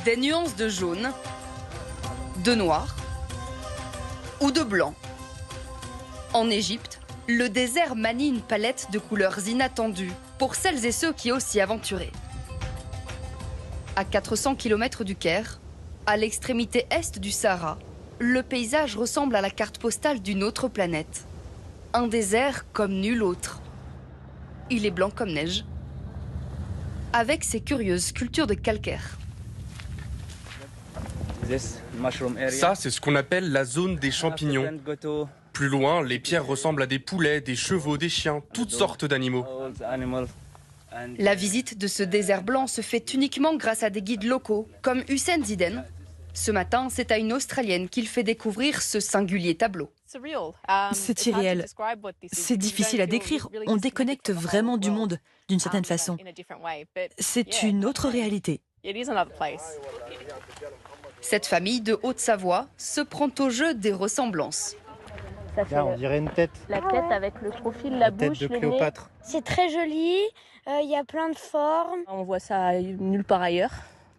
des nuances de jaune, de noir ou de blanc. En Égypte, le désert manie une palette de couleurs inattendues pour celles et ceux qui osent s'y aventurer. À 400 km du Caire, à l'extrémité est du Sahara, le paysage ressemble à la carte postale d'une autre planète. Un désert comme nul autre. Il est blanc comme neige, avec ses curieuses sculptures de calcaire. Ça, c'est ce qu'on appelle la zone des champignons. Plus loin, les pierres ressemblent à des poulets, des chevaux, des chiens, toutes sortes d'animaux. La visite de ce désert blanc se fait uniquement grâce à des guides locaux, comme Hussein Ziden. Ce matin, c'est à une Australienne qu'il fait découvrir ce singulier tableau. C'est irréel. C'est difficile à décrire. On déconnecte vraiment du monde, d'une certaine façon. C'est une autre réalité. Cette famille de Haute-Savoie se prend au jeu des ressemblances. Là, on dirait une tête. La tête avec le profil, la bouche, tête de Cléopâtre. C'est très joli, il y a plein de formes. On voit ça nulle part ailleurs.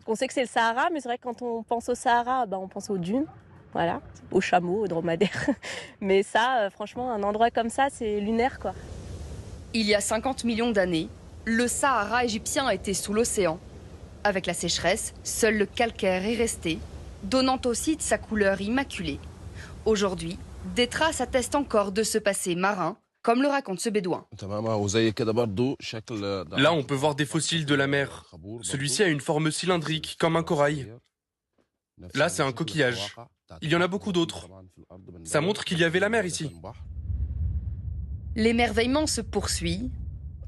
On sait que c'est le Sahara, mais c'est vrai que quand on pense au Sahara, on pense aux dunes, voilà, aux chameaux, aux dromadaires. Mais ça, franchement, un endroit comme ça, c'est lunaire, quoi. Il y a 50 millions d'années, le Sahara égyptien était sous l'océan. Avec la sécheresse, seul le calcaire est resté, donnant au site sa couleur immaculée. Aujourd'hui, des traces attestent encore de ce passé marin, comme le raconte ce bédouin. Là, on peut voir des fossiles de la mer. Celui-ci a une forme cylindrique, comme un corail. Là, c'est un coquillage. Il y en a beaucoup d'autres. Ça montre qu'il y avait la mer ici. L'émerveillement se poursuit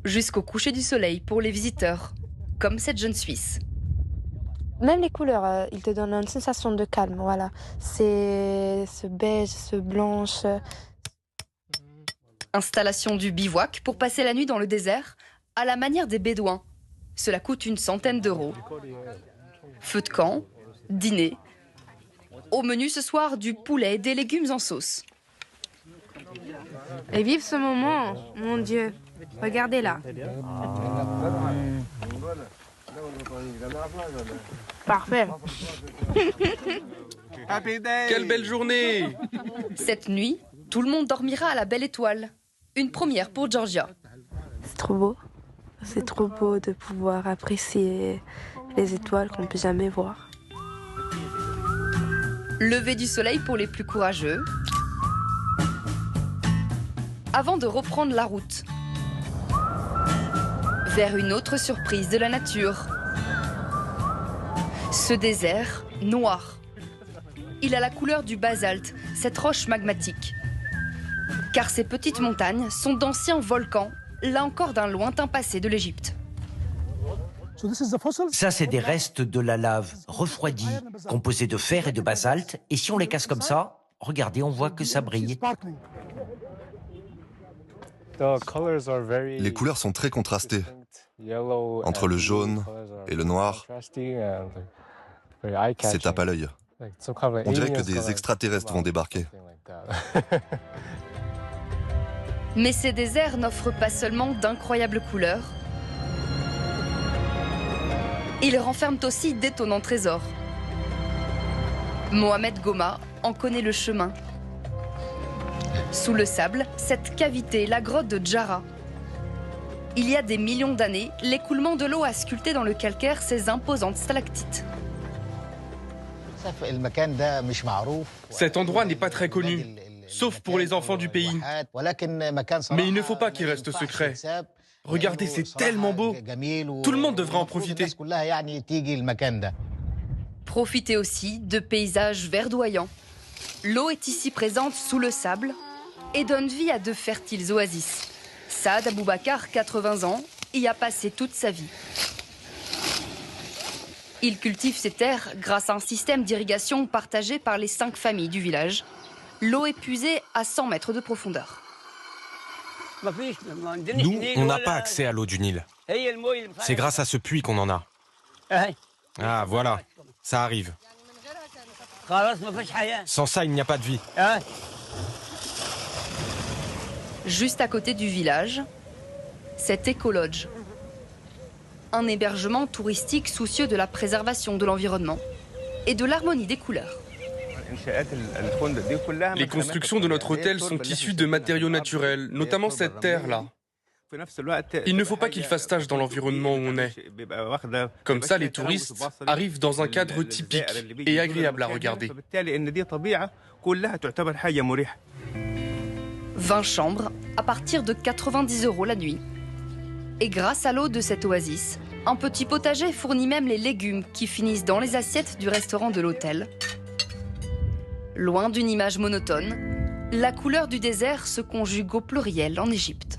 jusqu'au coucher du soleil pour les visiteurs, comme cette jeune Suisse. Même les couleurs, ils te donnent une sensation de calme, voilà. C'est ce beige, ce blanche. Installation du bivouac pour passer la nuit dans le désert, à la manière des Bédouins. Cela coûte une centaine d'euros. Feu de camp, dîner. Au menu ce soir, du poulet et des légumes en sauce. Et vive ce moment, mon Dieu. Regardez là. Parfait. Quelle belle journée! Cette nuit, tout le monde dormira à la Belle Étoile. Une première pour Georgia. C'est trop beau. C'est trop beau de pouvoir apprécier les étoiles qu'on ne peut jamais voir. Lever du soleil pour les plus courageux. Avant de reprendre la route. Vers une autre surprise de la nature. Ce désert, noir. Il a la couleur du basalte, cette roche magmatique. Car ces petites montagnes sont d'anciens volcans, là encore d'un lointain passé de l'Égypte. Ça, c'est des restes de la lave refroidie, composés de fer et de basalte. Et si on les casse comme ça, regardez, on voit que ça brille. Les couleurs sont très contrastées, entre le jaune et le noir. C'est tape à l'œil. On dirait que des extraterrestres vont débarquer. Mais ces déserts n'offrent pas seulement d'incroyables couleurs. Ils renferment aussi d'étonnants trésors. Mohamed Goma en connaît le chemin. Sous le sable, cette cavité est la grotte de Djara. Il y a des millions d'années, l'écoulement de l'eau a sculpté dans le calcaire ces imposantes stalactites. Cet endroit n'est pas très connu, sauf pour les enfants du pays. Mais il ne faut pas qu'il reste secret. Regardez, c'est tellement beau. Tout le monde devrait en profiter. Profitez aussi de paysages verdoyants. L'eau est ici présente sous le sable et donne vie à de fertiles oasis. Saad Aboubakar, 80 ans, y a passé toute sa vie. Il cultive ses terres grâce à un système d'irrigation partagé par les 5 familles du village. L'eau est puisée à 100 mètres de profondeur. Nous, on n'a pas accès à l'eau du Nil. C'est grâce à ce puits qu'on en a. Ah, voilà, ça arrive. Sans ça, il n'y a pas de vie. Juste à côté du village, cette écolodge. Un hébergement touristique soucieux de la préservation de l'environnement et de l'harmonie des couleurs. Les constructions de notre hôtel sont issues de matériaux naturels, notamment cette terre-là. Il ne faut pas qu'il fasse tache dans l'environnement où on est. Comme ça, les touristes arrivent dans un cadre typique et agréable à regarder. 20 chambres à partir de 90 € la nuit. Et grâce à l'eau de cette oasis, un petit potager fournit même les légumes qui finissent dans les assiettes du restaurant de l'hôtel. Loin d'une image monotone, la couleur du désert se conjugue au pluriel en Égypte.